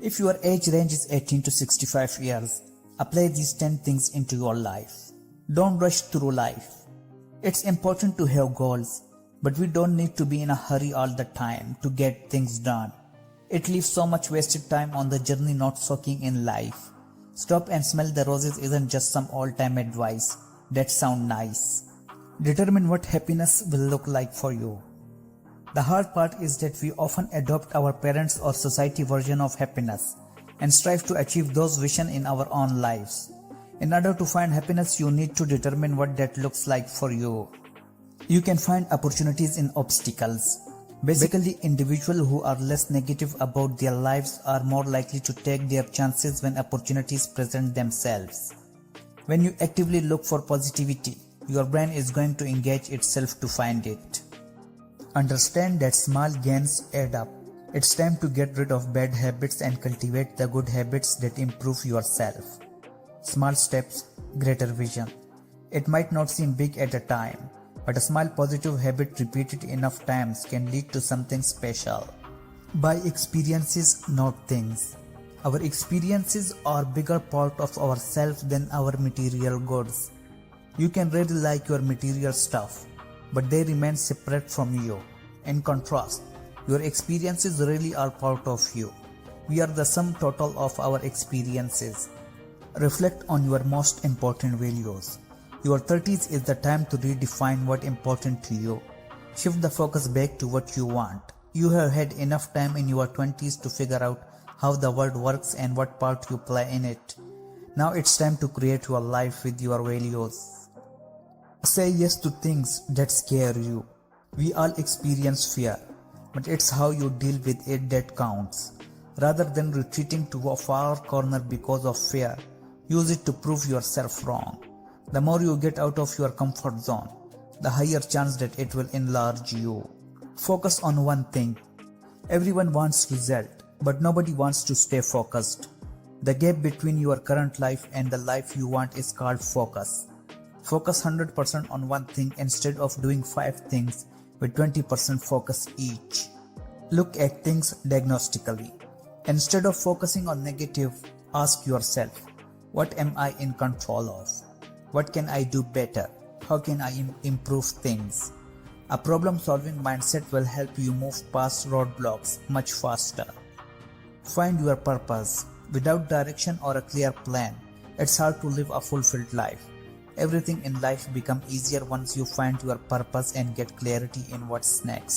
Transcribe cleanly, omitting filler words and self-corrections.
If your age range is 18 to 65 years, apply these 10 things into your life. Don't rush through life. It's important to have goals, but we don't need to be in a hurry all the time to get things done. It leaves so much wasted time on the journey not soaking in life. Stop and smell the roses isn't just some all-time advice that sound nice. Determine what happiness will look like for you. The hard part is that we often adopt our parents' or society version of happiness and strive to achieve those visions in our own lives. In order to find happiness, you need to determine what that looks like for you. You can find opportunities in obstacles. Basically, individuals who are less negative about their lives are more likely to take their chances when opportunities present themselves. When you actively look for positivity, your brain is going to engage itself to find it. Understand that small gains add up. It's time to get rid of bad habits and cultivate the good habits that improve yourself. Small steps, greater vision. It might not seem big at a time, but a small positive habit repeated enough times can lead to something special. By experiences, not things. Our experiences are a bigger part of ourselves than our material goods. You can really like your material stuff, but they remain separate from you. In contrast, your experiences really are part of you. We are the sum total of our experiences. Reflect on your most important values. Your 30s is the time to redefine what's important to you. Shift the focus back to what you want. You have had enough time in your 20s to figure out how the world works and what part you play in it. Now it's time to create your life with your values. Say yes to things that scare you. We all experience fear, but it's how you deal with it that counts. Rather than retreating to a far corner because of fear, use it to prove yourself wrong. The more you get out of your comfort zone, the higher chance that it will enlarge you. Focus on one thing. Everyone wants result, but nobody wants to stay focused. The gap between your current life and the life you want is called focus. Focus 100% on one thing instead of doing 5 things with 20% focus each. Look at things diagnostically. Instead of focusing on negative, ask yourself, what am I in control of? What can I do better? How can I improve things? A problem-solving mindset will help you move past roadblocks much faster. Find your purpose. Without direction or a clear plan, it's hard to live a fulfilled life. Everything in life becomes easier once you find your purpose and get clarity in what's next.